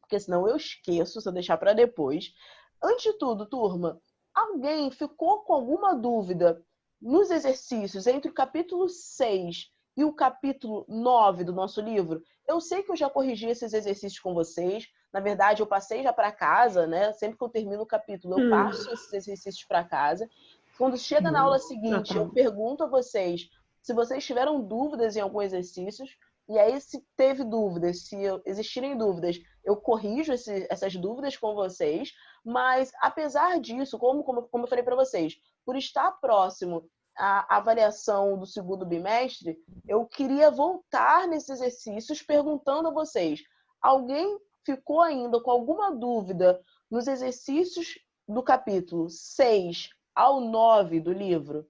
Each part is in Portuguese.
porque senão eu esqueço, se eu deixar para depois. Antes de tudo, turma, alguém ficou com alguma dúvida nos exercícios entre o capítulo 6 e o capítulo 9 do nosso livro? Eu sei que eu já corrigi esses exercícios com vocês. Na verdade, eu passei já para casa, né? Sempre que eu termino o capítulo, eu passo esses exercícios para casa. Quando chega na aula seguinte, eu pergunto a vocês se vocês tiveram dúvidas em alguns exercícios. E aí, se teve dúvidas, se existirem dúvidas, eu corrijo essas dúvidas com vocês. Mas, apesar disso, como eu falei para vocês, por estar próximo à avaliação do segundo bimestre, eu queria voltar nesses exercícios perguntando a vocês: alguém ficou ainda com alguma dúvida nos exercícios do capítulo 6 ao 9 do livro?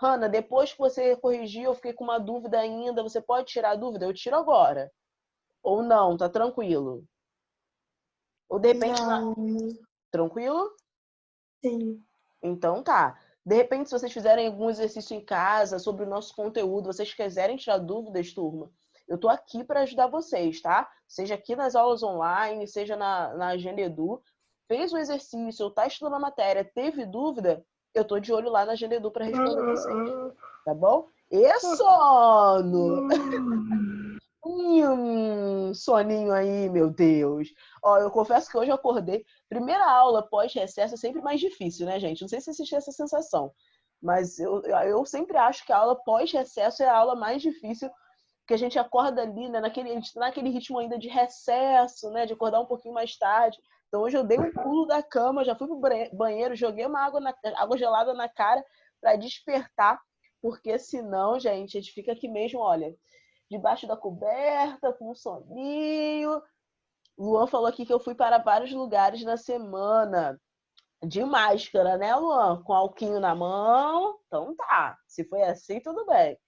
Hanna, depois que você corrigiu, eu fiquei com uma dúvida ainda. Você pode tirar a dúvida? Eu tiro agora. Ou não, tá tranquilo? Ou de repente... Não. Tranquilo? Sim. Então tá. De repente, se vocês fizerem algum exercício em casa sobre o nosso conteúdo, vocês quiserem tirar dúvidas, turma, eu tô aqui para ajudar vocês, tá? Seja aqui nas aulas online, seja na Agenda Edu. Fez o exercício, ou tá estudando a matéria, teve dúvida, eu tô de olho lá na Agenda Edu para responder vocês. Tá bom? E sono! Soninho aí, meu Deus. Ó, eu confesso que hoje eu acordei. Primeira aula pós-recesso é sempre mais difícil, né, gente? Não sei se vocês têm essa sensação, mas eu sempre acho que a aula pós-recesso é a aula mais difícil, porque a gente acorda ali, né, a gente tá naquele ritmo ainda de recesso, né, de acordar um pouquinho mais tarde. Então hoje eu dei um pulo da cama, já fui pro banheiro, joguei uma água gelada na cara para despertar, porque senão, gente, a gente fica aqui mesmo, olha, debaixo da coberta, com um soninho. Luan falou aqui que eu fui para vários lugares na semana. De máscara, né, Luan? Com alquinho na mão. Então tá. Se foi assim, tudo bem.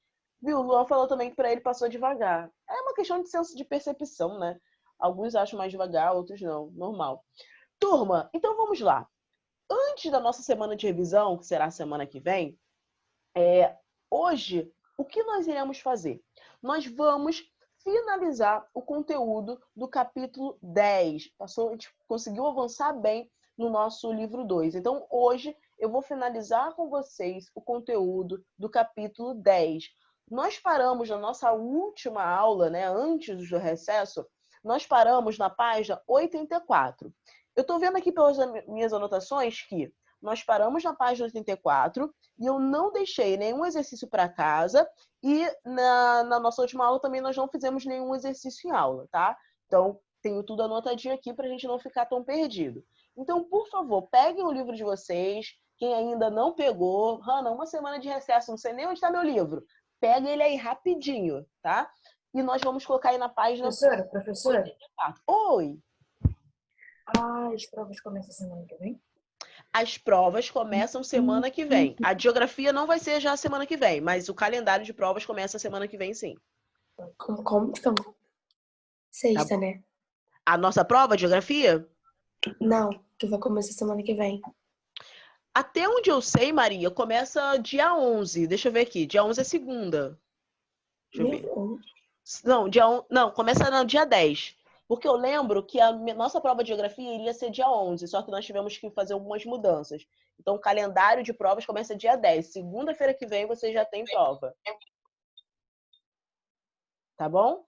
Viu? O Luan falou também que para ele passou devagar. É uma questão de senso de percepção, né? Alguns acham mais devagar, outros não. Normal. Turma, então vamos lá. Antes da nossa semana de revisão, que será a semana que vem, hoje, o que nós iremos fazer? Nós vamos finalizar o conteúdo do capítulo 10. A gente conseguiu avançar bem no nosso livro 2. Então, hoje, eu vou finalizar com vocês o conteúdo do capítulo 10. Nós paramos na nossa última aula, né, antes do recesso, nós paramos na página 84. Eu estou vendo aqui pelas minhas anotações que nós paramos na página 84 e eu não deixei nenhum exercício para casa e na nossa última aula também nós não fizemos nenhum exercício em aula, tá? Então, tenho tudo anotadinho aqui para a gente não ficar tão perdido. Então, por favor, peguem o livro de vocês. Quem ainda não pegou, Hanna, uma semana de recesso, não sei nem onde está meu livro. Pega ele aí rapidinho, tá? E nós vamos colocar aí na página... Professora? 84. Oi! As provas começam semana que vem? As provas começam semana que vem. A de geografia não vai ser já semana que vem, mas o calendário de provas começa semana que vem, sim. Como? Sexta, Tá. né? A nossa prova de geografia? Não, que vai começar semana que vem. Até onde eu sei, Maria, começa dia 11. Deixa eu ver aqui. Dia 11 é segunda. Deixa eu ver. Não, começa no dia 10. Porque eu lembro que a nossa prova de geografia iria ser dia 11, só que nós tivemos que fazer algumas mudanças. Então, o calendário de provas começa dia 10. Segunda-feira que vem você já tem prova. Tá bom?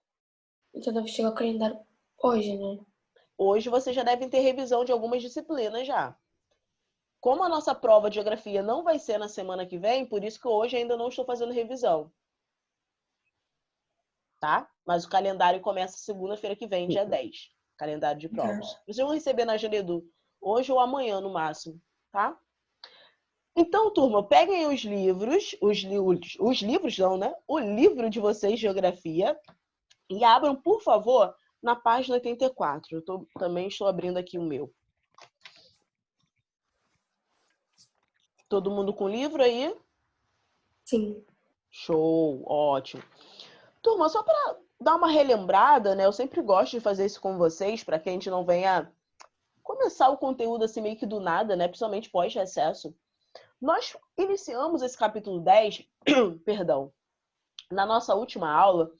Então deve chegar o calendário hoje, né? Hoje vocês já devem ter revisão de algumas disciplinas já. Como a nossa prova de geografia não vai ser na semana que vem, por isso que hoje ainda não estou fazendo revisão. Tá? Mas o calendário começa segunda-feira que vem, dia 10. Calendário de provas. Vocês vão receber na Agenda Edu hoje ou amanhã, no máximo. Tá? Então, turma, peguem os livros, os livros não, né? O livro de vocês, Geografia, e abram, por favor, na página 84. Também estou abrindo aqui o meu. Todo mundo com o livro aí? Sim. Show, ótimo. Turma, só para dar uma relembrada, né? Eu sempre gosto de fazer isso com vocês, para que a gente não venha começar o conteúdo assim meio que do nada, né? Principalmente pós-recesso. Nós iniciamos esse capítulo 10, perdão, na nossa última aula,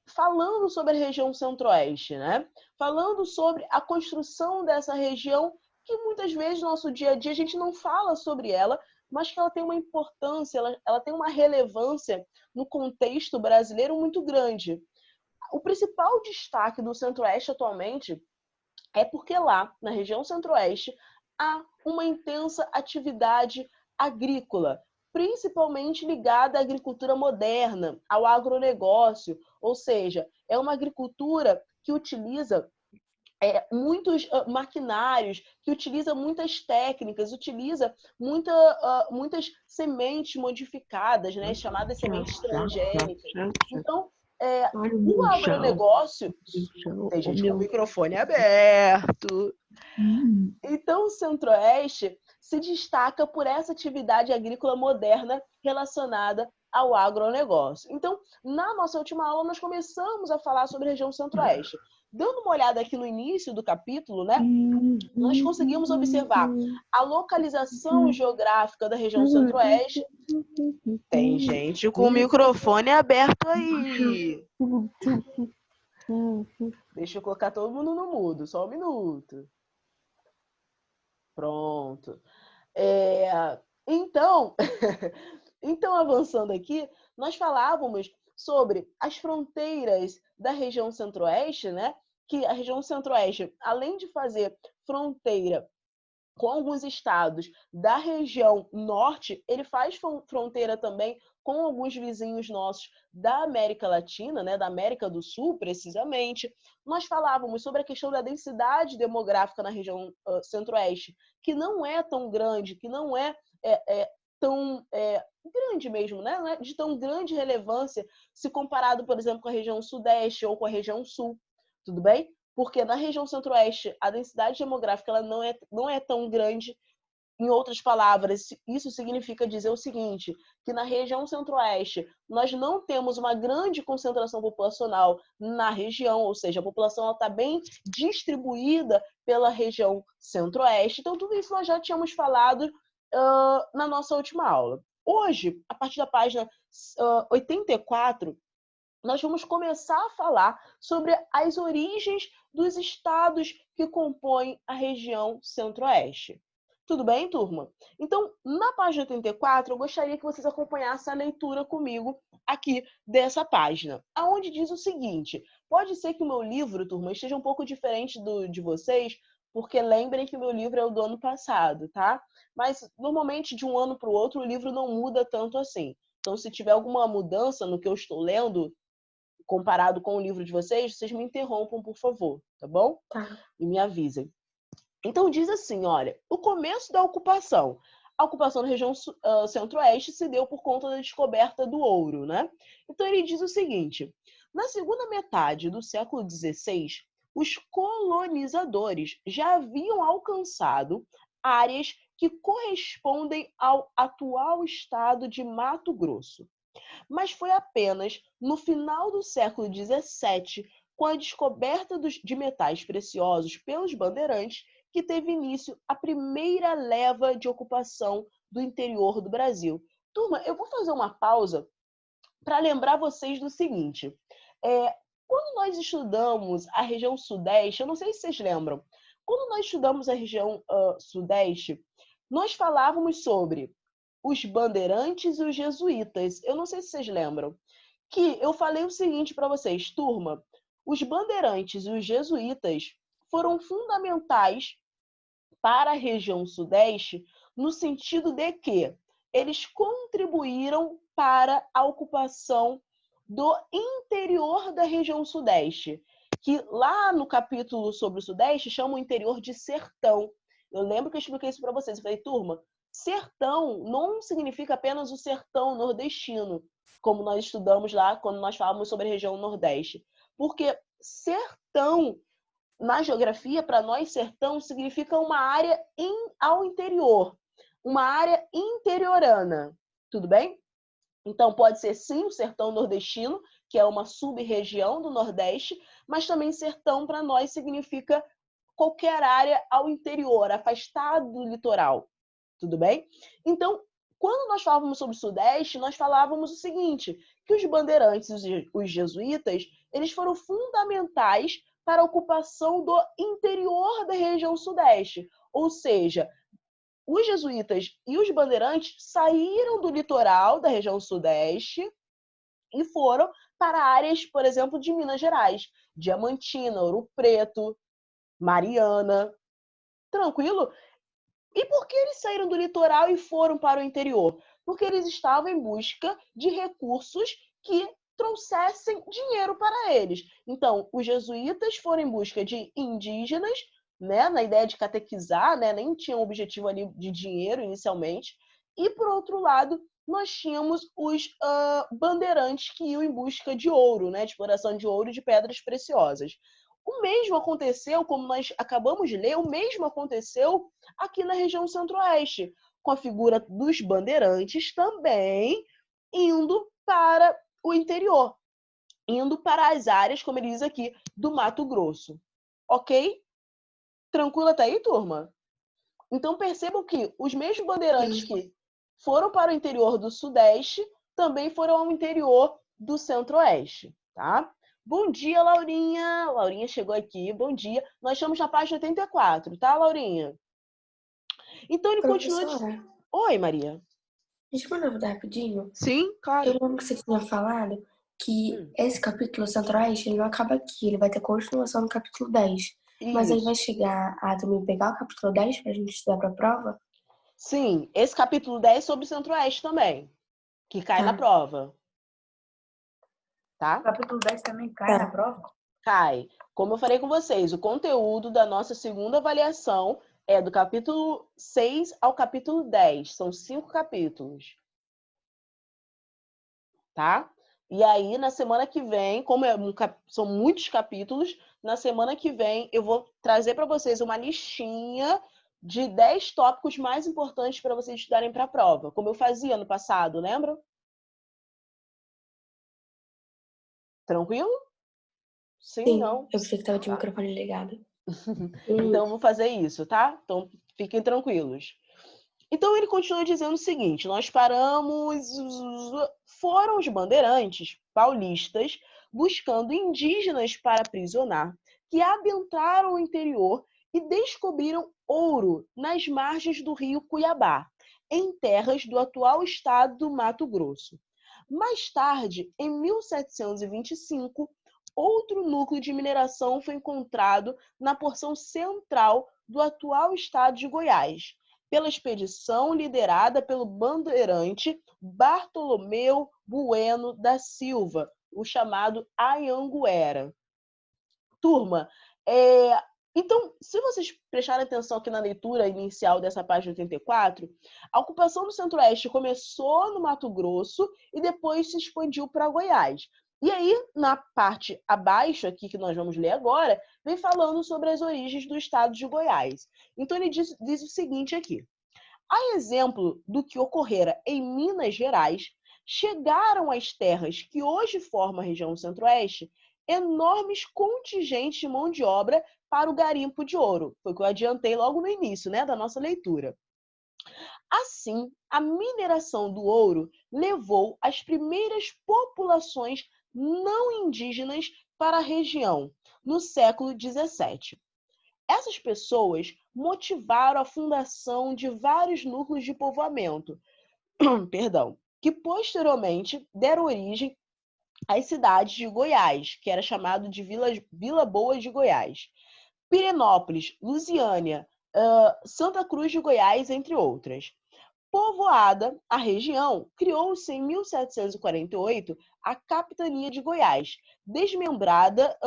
falando sobre a região centro-oeste, né? Falando sobre a construção dessa região, que muitas vezes no nosso dia a dia a gente não fala sobre ela, mas que ela tem uma importância, ela tem uma relevância no contexto brasileiro muito grande. O principal destaque do centro-oeste atualmente é porque lá, na região centro-oeste, há uma intensa atividade agrícola, principalmente ligada à agricultura moderna, ao agronegócio, ou seja, é uma agricultura que utiliza muitos maquinários, que utiliza muitas técnicas, utiliza muitas sementes modificadas, né, chamadas sementes transgênicas. Então, o agronegócio... Tem gente com o microfone aberto. Então, o Centro-Oeste se destaca por essa atividade agrícola moderna relacionada ao agronegócio. Então, na nossa última aula, nós começamos a falar sobre a região Centro-Oeste. Dando uma olhada aqui no início do capítulo, né, nós conseguimos observar a localização geográfica da região Centro-Oeste. Tem gente com o microfone aberto aí. Deixa eu colocar todo mundo no mudo, só um minuto. Pronto. Então, avançando aqui, nós falávamos sobre as fronteiras da região Centro-Oeste, né? Que a região Centro-Oeste, além de fazer fronteira com alguns estados da região Norte, ele faz fronteira também com alguns vizinhos nossos da América Latina, né, da América do Sul, precisamente. Nós falávamos sobre a questão da densidade demográfica na região Centro-Oeste, que não é tão grande, que não é tão grande mesmo, né? Não é de tão grande relevância se comparado, por exemplo, com a região Sudeste ou com a região Sul. Tudo bem? Porque na região Centro-Oeste a densidade demográfica ela não é tão grande. Em outras palavras, isso significa dizer o seguinte, que na região Centro-Oeste nós não temos uma grande concentração populacional na região, ou seja, a população está bem distribuída pela região Centro-Oeste. Então, tudo isso nós já tínhamos falado na nossa última aula. Hoje, a partir da página 84, nós vamos começar a falar sobre as origens dos estados que compõem a região Centro-Oeste. Tudo bem, turma? Então, na página 84, eu gostaria que vocês acompanhassem a leitura comigo aqui dessa página, aonde diz o seguinte: pode ser que o meu livro, turma, esteja um pouco diferente de vocês, porque lembrem que o meu livro é o do ano passado, tá? Mas, normalmente, de um ano para o outro, o livro não muda tanto assim. Então, se tiver alguma mudança no que eu estou lendo, comparado com o livro de vocês me interrompam, por favor, tá bom? Tá. E me avisem. Então, diz assim, olha, o começo da ocupação. A ocupação da região Centro-Oeste se deu por conta da descoberta do ouro, né? Então, ele diz o seguinte: na segunda metade do século XVI, os colonizadores já haviam alcançado áreas que correspondem ao atual estado de Mato Grosso. Mas foi apenas no final do século XVII, com a descoberta de metais preciosos pelos bandeirantes, que teve início a primeira leva de ocupação do interior do Brasil. Turma, eu vou fazer uma pausa para lembrar vocês do seguinte. Quando nós estudamos a região Sudeste, eu não sei se vocês lembram, quando nós estudamos a região Sudeste, nós falávamos sobre os bandeirantes e os jesuítas. Eu não sei se vocês lembram. Que eu falei o seguinte para vocês, turma: os bandeirantes e os jesuítas foram fundamentais para a região Sudeste no sentido de que eles contribuíram para a ocupação do interior da região Sudeste, que lá no capítulo sobre o Sudeste chama o interior de sertão. Eu lembro que eu expliquei isso para vocês. Eu falei, turma, sertão não significa apenas o sertão nordestino, como nós estudamos lá quando nós falamos sobre a região Nordeste. Porque sertão, na geografia, para nós, sertão significa uma área ao interior, uma área interiorana. Tudo bem? Então, pode ser sim o sertão nordestino, que é uma sub-região do Nordeste, mas também sertão para nós significa qualquer área ao interior, afastado do litoral. Tudo bem? Então, quando nós falávamos sobre o Sudeste, nós falávamos o seguinte, que os bandeirantes, os jesuítas, eles foram fundamentais para a ocupação do interior da região Sudeste. Ou seja, os jesuítas e os bandeirantes saíram do litoral da região Sudeste e foram para áreas, por exemplo, de Minas Gerais, Diamantina, Ouro Preto, Mariana. Tranquilo? E por que eles saíram do litoral e foram para o interior? Porque eles estavam em busca de recursos que trouxessem dinheiro para eles. Então, os jesuítas foram em busca de indígenas, né, na ideia de catequizar, né, nem tinham objetivo ali de dinheiro inicialmente. E, por outro lado, nós tínhamos os bandeirantes que iam em busca de ouro, né, de exploração de ouro e de pedras preciosas. O mesmo aconteceu, como nós acabamos de ler, o mesmo aconteceu aqui na região centro-oeste, com a figura dos bandeirantes também indo para o interior, indo para as áreas, como ele diz aqui, do Mato Grosso. Ok? Tranquilo até aí, turma? Então percebam que os mesmos bandeirantes que foram para o interior do Sudeste também foram ao interior do Centro-Oeste, tá? Bom dia, Laurinha. Laurinha chegou aqui, bom dia. Nós estamos na página 84, tá, Laurinha? Então ele continua... Oi, Maria. Deixa eu mandar rapidinho. Sim, claro. Eu lembro que você tinha falado que esse capítulo Centro-Oeste, ele não acaba aqui, ele vai ter continuação no capítulo 10. Mas aí vai chegar a também pegar o capítulo 10 pra gente estudar pra prova? Sim, esse capítulo 10 é sobre o Centro-Oeste também, que cai na prova. Tá? O capítulo 10 também cai na prova? Cai. Como eu falei com vocês, o conteúdo da nossa segunda avaliação é do capítulo 6 ao capítulo 10. São 5 capítulos. Tá? E aí, na semana que vem, como são muitos capítulos, na semana que vem eu vou trazer para vocês uma listinha de 10 tópicos mais importantes para vocês estudarem para a prova, como eu fazia no passado, lembra? Tranquilo? Sim, Não? eu pensei que estava de microfone ligado. Então, eu vou fazer isso, tá? Então, fiquem tranquilos. Então, ele continua dizendo o seguinte, nós paramos... Foram os bandeirantes paulistas buscando indígenas para aprisionar, que adentraram o interior e descobriram ouro nas margens do rio Cuiabá, em terras do atual estado do Mato Grosso. Mais tarde, em 1725, outro núcleo de mineração foi encontrado na porção central do atual estado de Goiás, pela expedição liderada pelo bandeirante Bartolomeu Bueno da Silva, o chamado Anhanguera. Turma, então, se vocês prestarem atenção aqui na leitura inicial dessa página 84, a ocupação do Centro-Oeste começou no Mato Grosso e depois se expandiu para Goiás. E aí, na parte abaixo aqui, que nós vamos ler agora, vem falando sobre as origens do estado de Goiás. Então, ele diz o seguinte aqui. A exemplo do que ocorrera em Minas Gerais, chegaram às terras que hoje formam a região centro-oeste enormes contingentes de mão de obra para o garimpo de ouro. Foi o que eu adiantei logo no início, né, da nossa leitura. Assim, a mineração do ouro levou as primeiras populações não indígenas para a região no século XVII. Essas pessoas motivaram a fundação de vários núcleos de povoamento, que posteriormente deram origem às cidades de Goiás, que era chamado de Vila Boa de Goiás, Pirenópolis, Lusiânia, Santa Cruz de Goiás, entre outras. Povoada, a região criou-se em 1748 a capitania de Goiás, desmembrada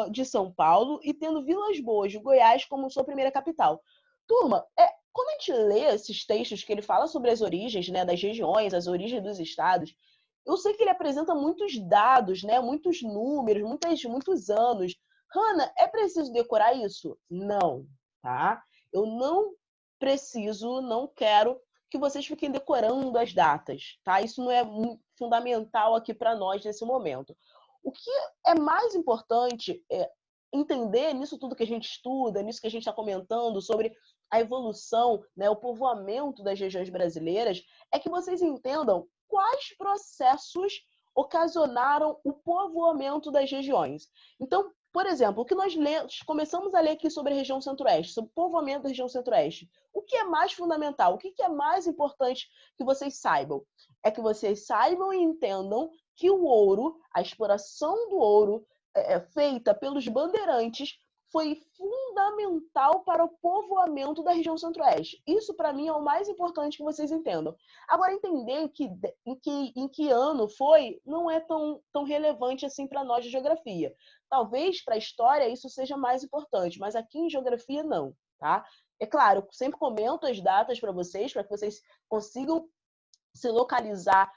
de São Paulo e tendo Vilas Boas de Goiás como sua primeira capital. Turma, quando a gente lê esses textos que ele fala sobre as origens, né, das regiões, as origens dos estados, eu sei que ele apresenta muitos dados, né, muitos números, muitos anos. Hanna, é preciso decorar isso? Não, tá? Eu não preciso, não quero que vocês fiquem decorando as datas, tá? Isso não é fundamental aqui para nós nesse momento. O que é mais importante entender nisso tudo que a gente estuda, nisso que a gente está comentando sobre a evolução, né, o povoamento das regiões brasileiras, é que vocês entendam quais processos ocasionaram o povoamento das regiões. Então, por exemplo, o que nós começamos a ler aqui sobre a região centro-oeste, sobre o povoamento da região centro-oeste, o que é mais fundamental, o que é mais importante que vocês saibam? É que vocês saibam e entendam que o ouro, a exploração do ouro feita pelos bandeirantes, foi fundamental para o povoamento da região centro-oeste. Isso, para mim, é o mais importante que vocês entendam. Agora, entender em que ano foi não é tão relevante assim para nós de geografia. Talvez para a história isso seja mais importante, mas aqui em geografia não, tá? É claro, eu sempre comento as datas para vocês, para que vocês consigam se localizar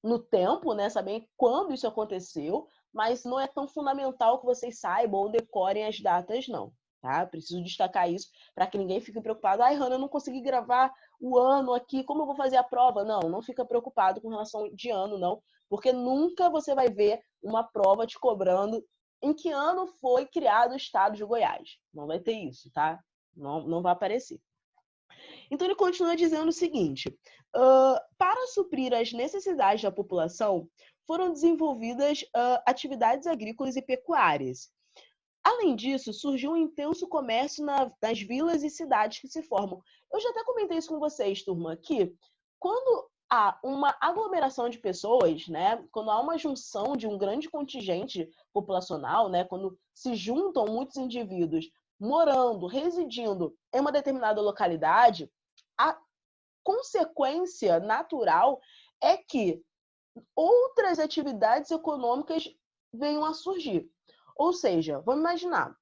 no tempo, né? Saber quando isso aconteceu, mas não é tão fundamental que vocês saibam ou decorem as datas, não. Tá? Preciso destacar isso para que ninguém fique preocupado. Ai, Hannah, eu não consegui gravar o ano aqui, como eu vou fazer a prova? Não fica preocupado com relação de ano, não, porque nunca você vai ver uma prova te cobrando em que ano foi criado o estado de Goiás. Não vai ter isso, tá? Não vai aparecer. Então, ele continua dizendo o seguinte: para suprir as necessidades da população, foram desenvolvidas atividades agrícolas e pecuárias. Além disso, surgiu um intenso comércio nas vilas e cidades que se formam. Eu já até comentei isso com vocês, turma, que quando há uma aglomeração de pessoas, né, quando há uma junção de um grande contingente populacional, né, quando se juntam muitos indivíduos morando, residindo em uma determinada localidade, a consequência natural é que outras atividades econômicas venham a surgir. Ou seja, vamos imaginar,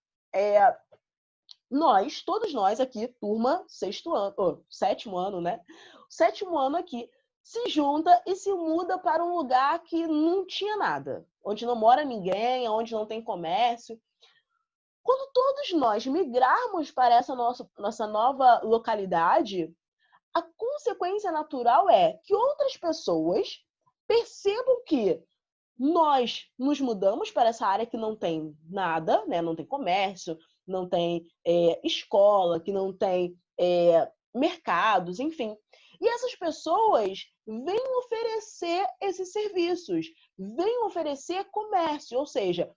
todos nós aqui, turma, sétimo ano, né? Sétimo ano aqui, se junta e se muda para um lugar que não tinha nada, onde não mora ninguém, onde não tem comércio. Quando todos nós migrarmos para essa nossa nova localidade, a consequência natural é que outras pessoas percebam que nós nos mudamos para essa área que não tem nada, né? Não tem comércio, não tem escola, que não tem mercados, enfim. E essas pessoas vêm oferecer esses serviços, vêm oferecer comércio, ou seja,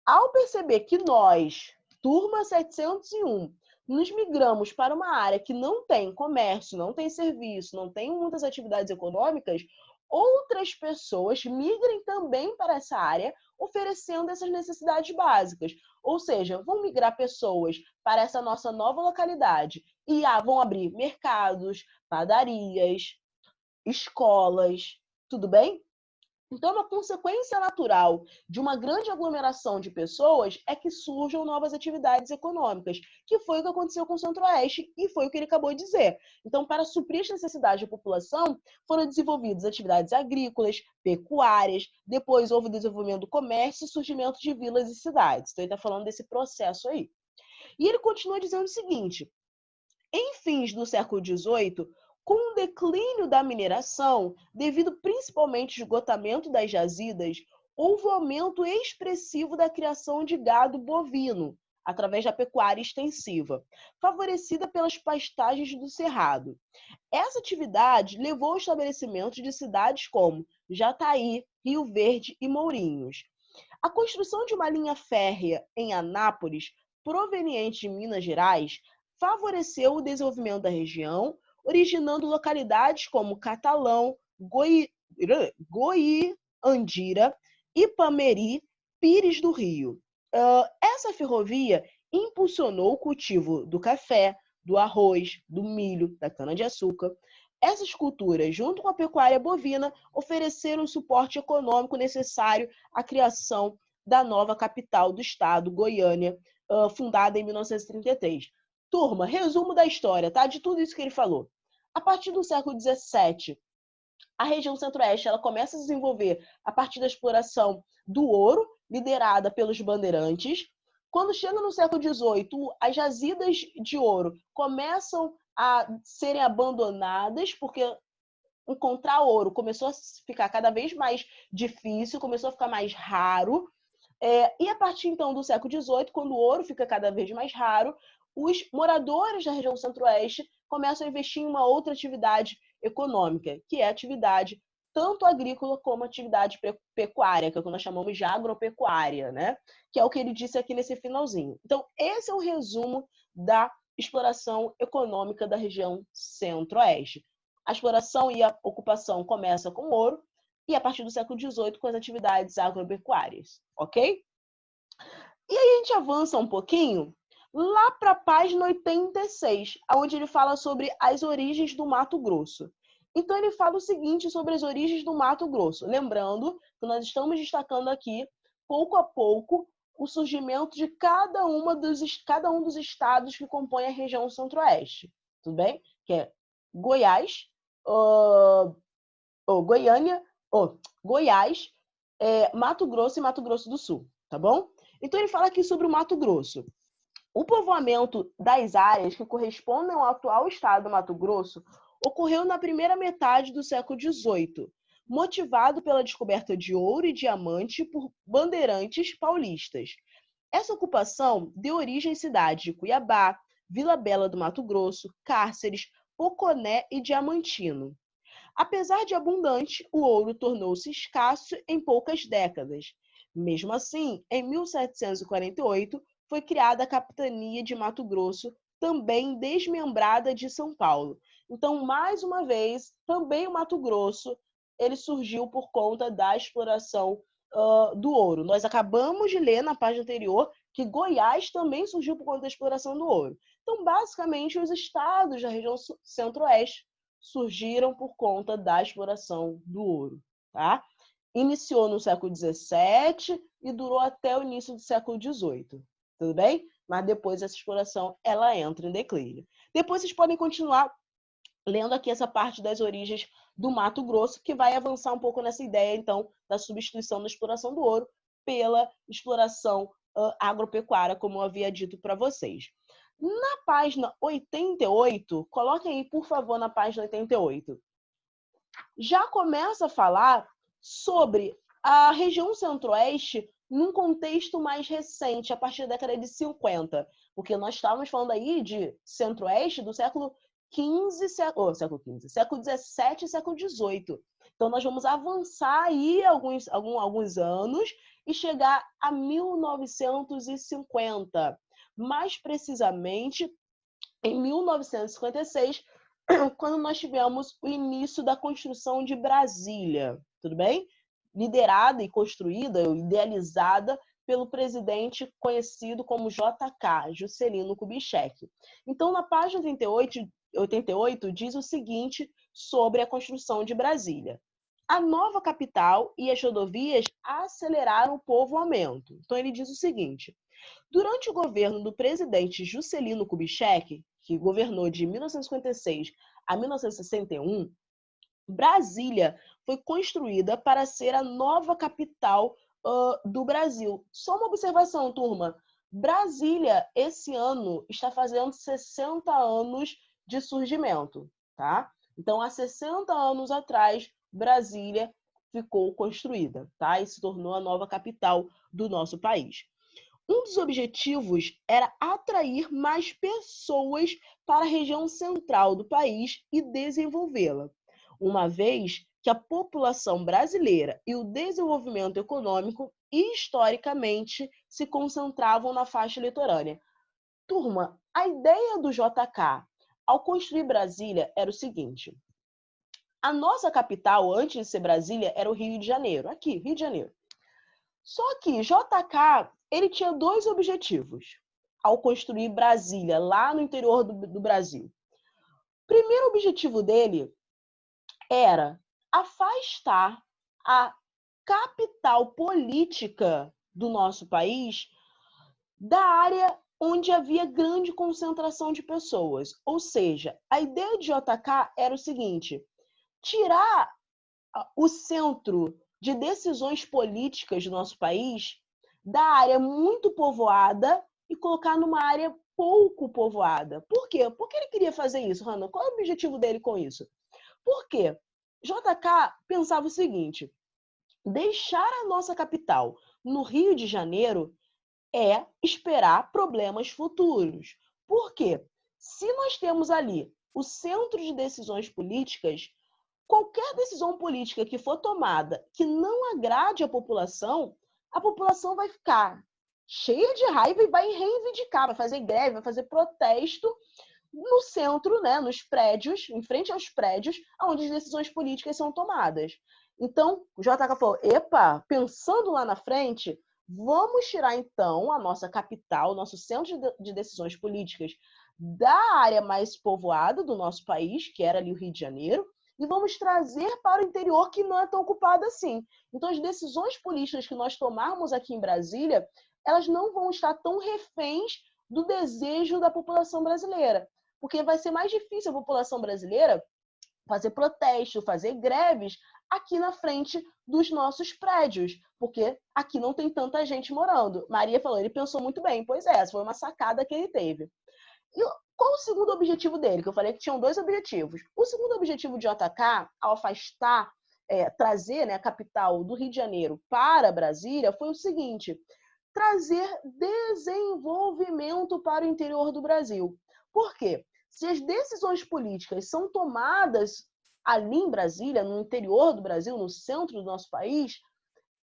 ao perceber que nós, turma 701, nos migramos para uma área que não tem comércio, não tem serviço, não tem muitas atividades econômicas, outras pessoas migrem também para essa área, oferecendo essas necessidades básicas. Ou seja, vão migrar pessoas para essa nossa nova localidade e vão abrir mercados, padarias, escolas, tudo bem? Então, uma consequência natural de uma grande aglomeração de pessoas é que surjam novas atividades econômicas, que foi o que aconteceu com o Centro-Oeste e foi o que ele acabou de dizer. Então, para suprir as necessidades da população, foram desenvolvidas atividades agrícolas, pecuárias, depois houve o desenvolvimento do comércio e surgimento de vilas e cidades. Então, ele está falando desse processo aí. E ele continua dizendo o seguinte: em fins do século XVIII, com o declínio da mineração, devido principalmente ao esgotamento das jazidas, houve um aumento expressivo da criação de gado bovino, através da pecuária extensiva, favorecida pelas pastagens do cerrado. Essa atividade levou ao estabelecimento de cidades como Jataí, Rio Verde e Mourinhos. A construção de uma linha férrea em Anápolis, proveniente de Minas Gerais, favoreceu o desenvolvimento da região, originando localidades como Catalão, Goiandira, Ipameri, Pires do Rio. Essa ferrovia impulsionou o cultivo do café, do arroz, do milho, da cana-de-açúcar. Essas culturas, junto com a pecuária bovina, ofereceram o suporte econômico necessário à criação da nova capital do estado, Goiânia, fundada em 1933. Turma, resumo da história, tá? De tudo isso que ele falou. A partir do século XVII, a região centro-oeste ela começa a se desenvolver a partir da exploração do ouro, liderada pelos bandeirantes. Quando chega no século XVIII, as jazidas de ouro começam a serem abandonadas, porque encontrar ouro começou a ficar cada vez mais difícil, começou a ficar mais raro. E a partir, então, do século XVIII, quando o ouro fica cada vez mais raro, os moradores da região centro-oeste começam a investir em uma outra atividade econômica, que é a atividade tanto agrícola como atividade pecuária, que é o que nós chamamos de agropecuária, né? Que é o que ele disse aqui nesse finalzinho. Então, esse é o resumo da exploração econômica da região centro-oeste. A exploração e a ocupação começa com ouro e, a partir do século XVIII, com as atividades agropecuárias, ok? E aí a gente avança um pouquinho lá para a página 86, onde ele fala sobre as origens do Mato Grosso. Então, ele fala o seguinte sobre as origens do Mato Grosso. Lembrando que nós estamos destacando aqui, pouco a pouco, o surgimento de cada um dos estados que compõem a região centro-oeste. Tudo bem? Que é Goiás, Goiânia, Goiás, Mato Grosso e Mato Grosso do Sul. Tá bom? Então, ele fala aqui sobre o Mato Grosso. O povoamento das áreas que correspondem ao atual estado do Mato Grosso ocorreu na primeira metade do século XVIII, motivado pela descoberta de ouro e diamante por bandeirantes paulistas. Essa ocupação deu origem às cidades de Cuiabá, Vila Bela do Mato Grosso, Cárceres, Poconé e Diamantino. Apesar de abundante, o ouro tornou-se escasso em poucas décadas. Mesmo assim, em 1748, foi criada a Capitania de Mato Grosso, também desmembrada de São Paulo. Então, mais uma vez, também o Mato Grosso ele surgiu por conta da exploração do ouro. Nós acabamos de ler na página anterior que Goiás também surgiu por conta da exploração do ouro. Então, basicamente, os estados da região centro-oeste surgiram por conta da exploração do ouro, tá? Iniciou no século XVII e durou até o início do século XVIII, tudo bem? Mas depois essa exploração, ela entra em declínio. Depois vocês podem continuar lendo aqui essa parte das origens do Mato Grosso, que vai avançar um pouco nessa ideia, então, da substituição da exploração do ouro pela exploração agropecuária, como eu havia dito para vocês. Na página 88, coloquem aí, por favor, na página 88. Já começa a falar sobre a região centro-oeste num contexto mais recente, a partir da década de 50. Porque nós estávamos falando aí de centro-oeste do século século XVII e século XVIII. Então, nós vamos avançar aí alguns anos e chegar a 1950. Mais precisamente, em 1956, quando nós tivemos o início da construção de Brasília, tudo bem? Liderada e construída, idealizada pelo presidente conhecido como JK, Juscelino Kubitschek. Então, na página 88 diz o seguinte sobre a construção de Brasília. A nova capital e as rodovias aceleraram o povoamento. Então, ele diz o seguinte: durante o governo do presidente Juscelino Kubitschek, que governou de 1956 a 1961, Brasília foi construída para ser a nova capital do Brasil. Só uma observação, turma. Brasília, esse ano, está fazendo 60 anos de surgimento, tá? Então, há 60 anos atrás, Brasília ficou construída, tá? E se tornou a nova capital do nosso país. Um dos objetivos era atrair mais pessoas para a região central do país e desenvolvê-la, uma vez que a população brasileira e o desenvolvimento econômico historicamente se concentravam na faixa litorânea. Turma, a ideia do JK ao construir Brasília era o seguinte: a nossa capital, antes de ser Brasília, era o Rio de Janeiro, aqui, Rio de Janeiro. Só que JK, ele tinha dois objetivos ao construir Brasília, lá no interior do Brasil. O primeiro objetivo dele era afastar a capital política do nosso país da área onde havia grande concentração de pessoas. Ou seja, a ideia de JK era o seguinte: tirar o centro de decisões políticas do nosso país da área muito povoada e colocar numa área pouco povoada. Por quê? Por que ele queria fazer isso, Hannah? Qual é o objetivo dele com isso? Por quê? JK pensava o seguinte: deixar a nossa capital no Rio de Janeiro é esperar problemas futuros. Por quê? Se nós temos ali o centro de decisões políticas, qualquer decisão política que for tomada que não agrade a população vai ficar cheia de raiva e vai reivindicar, vai fazer greve, vai fazer protesto no centro, né, nos prédios, em frente aos prédios, onde as decisões políticas são tomadas. Então, o JK falou, epa, pensando lá na frente, vamos tirar então a nossa capital, nosso centro de decisões políticas da área mais povoada do nosso país, que era ali o Rio de Janeiro, e vamos trazer para o interior que não é tão ocupado assim. Então, as decisões políticas que nós tomarmos aqui em Brasília, elas não vão estar tão reféns do desejo da população brasileira, porque vai ser mais difícil a população brasileira fazer protesto, fazer greves aqui na frente dos nossos prédios, porque aqui não tem tanta gente morando. Maria falou, ele pensou muito bem. Pois é, essa foi uma sacada que ele teve. E qual o segundo objetivo dele? Que eu falei que tinham 2 objetivos. O segundo objetivo de JK, ao afastar, trazer, né, a capital do Rio de Janeiro para Brasília, foi o seguinte, trazer desenvolvimento para o interior do Brasil. Por quê? Se as decisões políticas são tomadas ali em Brasília, no interior do Brasil, no centro do nosso país,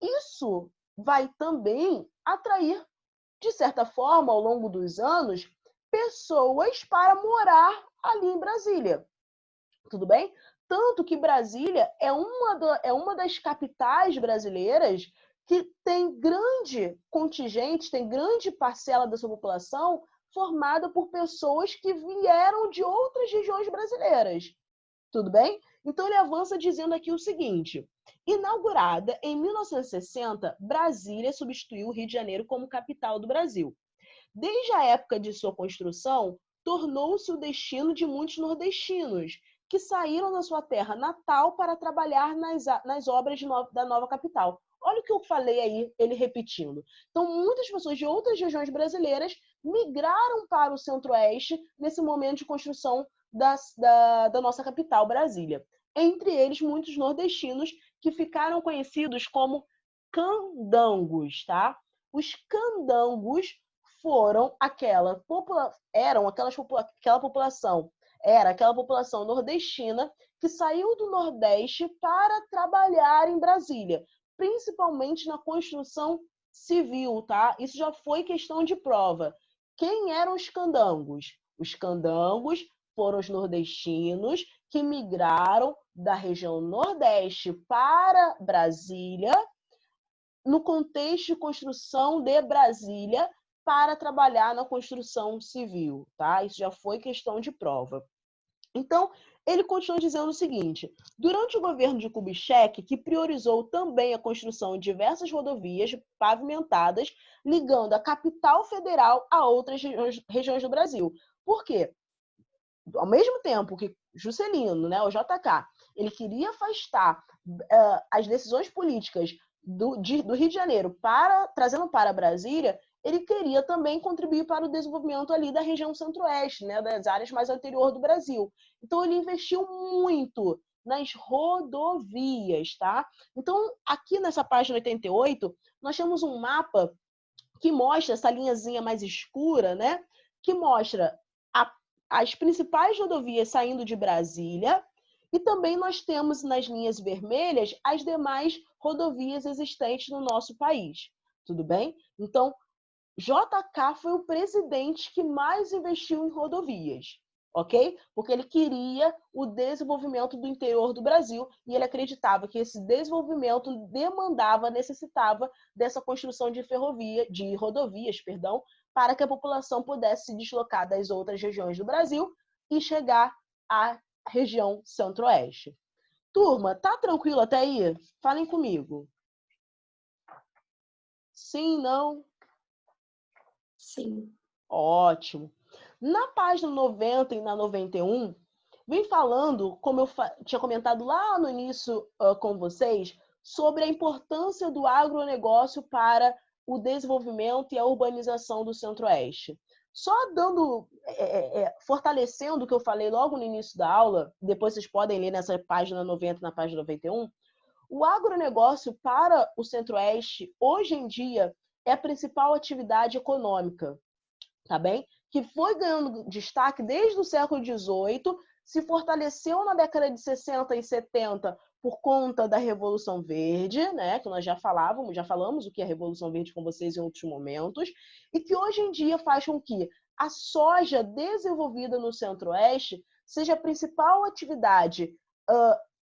isso vai também atrair, de certa forma, ao longo dos anos, pessoas para morar ali em Brasília. Tudo bem? Tanto que Brasília é uma das capitais brasileiras que tem grande contingente, tem grande parcela da sua população formada por pessoas que vieram de outras regiões brasileiras. Tudo bem? Então ele avança dizendo aqui o seguinte, inaugurada em 1960, Brasília substituiu o Rio de Janeiro como capital do Brasil. Desde a época de sua construção, tornou-se o destino de muitos nordestinos, que saíram da sua terra natal para trabalhar nas obras da nova capital. Olha o que eu falei aí, ele repetindo. Então, muitas pessoas de outras regiões brasileiras migraram para o Centro-Oeste nesse momento de construção da nossa capital, Brasília. Entre eles, muitos nordestinos que ficaram conhecidos como candangos, tá? Os candangos foram aquela população nordestina que saiu do Nordeste para trabalhar em Brasília, principalmente na construção civil, tá? Isso já foi questão de prova. Quem eram os candangos? Os candangos foram os nordestinos que migraram da região Nordeste para Brasília, no contexto de construção de Brasília, para trabalhar na construção civil, tá? Isso já foi questão de prova. Então, ele continua dizendo o seguinte, durante o governo de Kubitschek, que priorizou também a construção de diversas rodovias pavimentadas, ligando a capital federal a outras regiões do Brasil. Por quê? Ao mesmo tempo que Juscelino, né, o JK, ele queria afastar as decisões políticas do Rio de Janeiro, trazendo para Brasília, ele queria também contribuir para o desenvolvimento ali da região centro-oeste, né, das áreas mais ao interior do Brasil. Então, ele investiu muito nas rodovias, tá? Então, aqui nessa página 88, nós temos um mapa que mostra essa linhazinha mais escura, né, que mostra as principais rodovias saindo de Brasília, e também nós temos nas linhas vermelhas as demais rodovias existentes no nosso país. Tudo bem? Então, JK foi o presidente que mais investiu em rodovias, ok? Porque ele queria o desenvolvimento do interior do Brasil e ele acreditava que esse desenvolvimento necessitava dessa construção de rodovias, para que a população pudesse se deslocar das outras regiões do Brasil e chegar à região centro-oeste. Turma, tá tranquilo até aí? Falem comigo. Sim, não? Sim. Ótimo. Na página 90 e na 91, vem falando, como eu tinha comentado lá no início com vocês, sobre a importância do agronegócio para o desenvolvimento e a urbanização do Centro-Oeste. Só fortalecendo o que eu falei logo no início da aula, depois vocês podem ler nessa página 90 e na página 91, O agronegócio para o Centro-Oeste, hoje em dia, é a principal atividade econômica, tá bem? Que foi ganhando destaque desde o século XVIII, se fortaleceu na década de 60 e 70 por conta da Revolução Verde, né? Que nós já falamos o que é a Revolução Verde com vocês em outros momentos, e que hoje em dia faz com que a soja desenvolvida no Centro-Oeste seja a principal atividade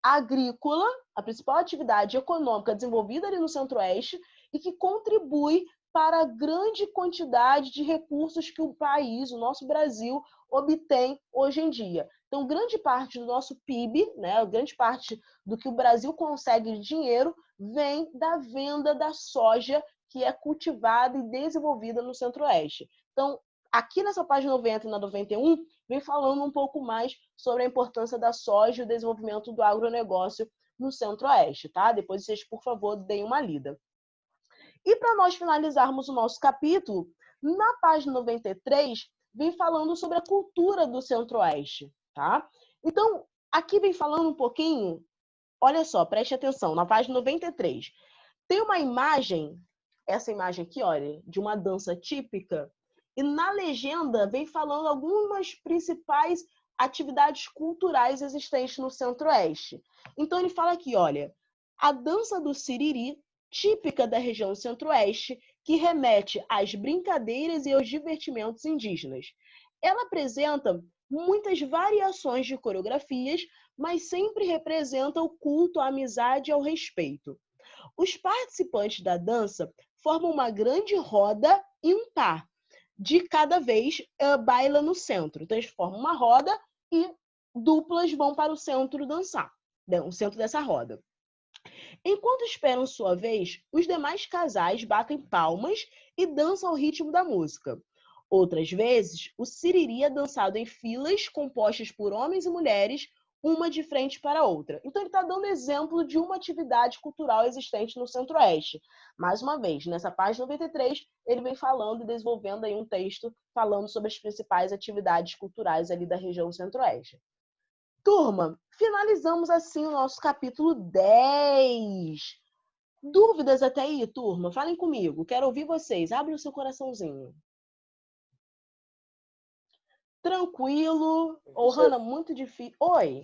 agrícola, a principal atividade econômica desenvolvida ali no Centro-Oeste e que contribui para a grande quantidade de recursos que o país, o nosso Brasil, obtém hoje em dia. Então, grande parte do nosso PIB, né, grande parte do que o Brasil consegue de dinheiro, vem da venda da soja que é cultivada e desenvolvida no Centro-Oeste. Então, aqui nessa página 90 e na 91, vem falando um pouco mais sobre a importância da soja e o desenvolvimento do agronegócio no Centro-Oeste, tá? Depois vocês, por favor, deem uma lida. E para nós finalizarmos o nosso capítulo, na página 93, vem falando sobre a cultura do Centro-Oeste, tá? Então, aqui vem falando um pouquinho, olha só, preste atenção, na página 93, tem uma imagem, essa imagem aqui, olha, de uma dança típica, e na legenda vem falando algumas principais atividades culturais existentes no Centro-Oeste. Então ele fala aqui, olha, a dança do Siriri, típica da região Centro-Oeste, que remete às brincadeiras e aos divertimentos indígenas. Ela apresenta muitas variações de coreografias, mas sempre representa o culto à amizade e ao respeito. Os participantes da dança formam uma grande roda e um par, de cada vez baila no centro. Então, eles formam uma roda e duplas vão para o centro dançar, o centro dessa roda. Enquanto esperam sua vez, os demais casais batem palmas e dançam ao ritmo da música. Outras vezes, o siriri é dançado em filas compostas por homens e mulheres, uma de frente para a outra. Então, ele está dando exemplo de uma atividade cultural existente no Centro-Oeste. Mais uma vez, nessa página 93, ele vem falando e desenvolvendo aí um texto falando sobre as principais atividades culturais ali da região Centro-Oeste. Turma, finalizamos assim o nosso capítulo 10. Dúvidas até aí, turma? Falem comigo, quero ouvir vocês. Abre o seu coraçãozinho. Tranquilo? Ou, Hanna, muito difícil? Oi?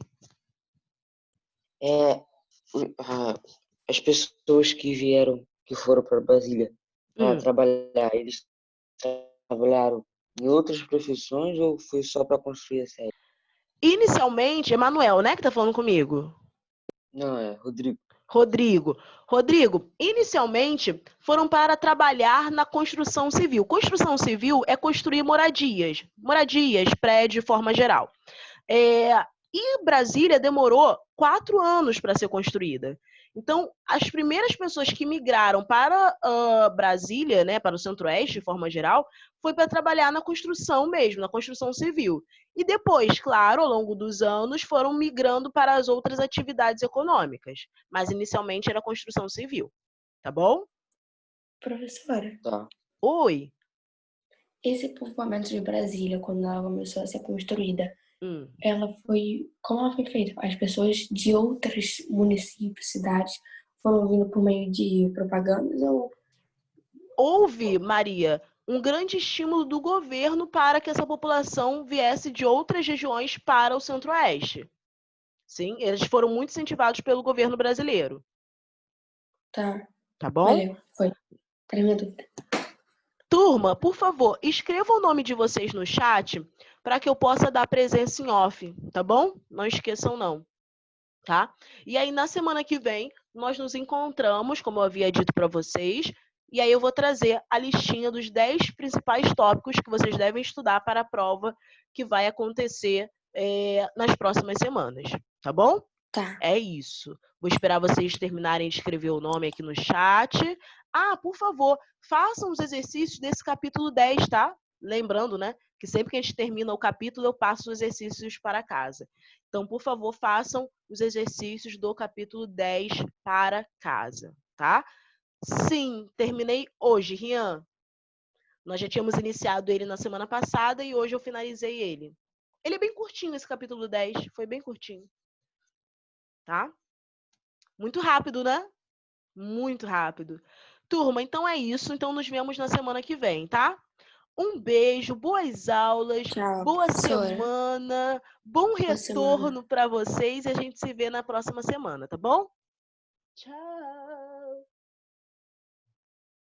As pessoas que foram para Brasília para trabalhar, eles trabalharam em outras profissões ou foi só para construir a série? Inicialmente, Emanuel, né, que tá falando comigo? Não, é Rodrigo. Rodrigo, inicialmente foram para trabalhar na construção civil. Construção civil é construir moradias, prédio de forma geral. E Brasília demorou 4 anos para ser construída. Então, as primeiras pessoas que migraram para Brasília, né, para o Centro-Oeste, de forma geral, foi para trabalhar na construção mesmo, na construção civil. E depois, claro, ao longo dos anos, foram migrando para as outras atividades econômicas. Mas, inicialmente, era construção civil. Tá bom? Professora. Tá. Oi. Esse povoamento de Brasília, quando ela começou a ser construída, como ela foi feita? As pessoas de outros municípios, cidades, foram vindo por meio de propagandas ou... Houve, Maria, um grande estímulo do governo para que essa população viesse de outras regiões para o Centro-Oeste. Sim, eles foram muito incentivados pelo governo brasileiro. Tá. Tá bom? Valeu, foi. Era minha dúvida. Turma, por favor, escrevam o nome de vocês no chat para que eu possa dar presença em off, tá bom? Não esqueçam não, tá? E aí, na semana que vem, nós nos encontramos, como eu havia dito para vocês, e aí eu vou trazer a listinha dos 10 principais tópicos que vocês devem estudar para a prova que vai acontecer nas próximas semanas, tá bom? Tá. É isso. Vou esperar vocês terminarem de escrever o nome aqui no chat. Ah, por favor, façam os exercícios desse capítulo 10, tá? Lembrando, né, que sempre que a gente termina o capítulo, eu passo os exercícios para casa. Então, por favor, façam os exercícios do capítulo 10 para casa, tá? Sim, terminei hoje, Rian. Nós já tínhamos iniciado ele na semana passada e hoje eu finalizei ele. Ele é bem curtinho, esse capítulo 10, foi bem curtinho. Tá? Muito rápido, né? Muito rápido. Turma, então é isso. Então nos vemos na semana que vem, tá? Um beijo, boas aulas, Tchau, boa professora. semana, bom retorno para vocês e a gente se vê na próxima semana, tá bom? Tchau!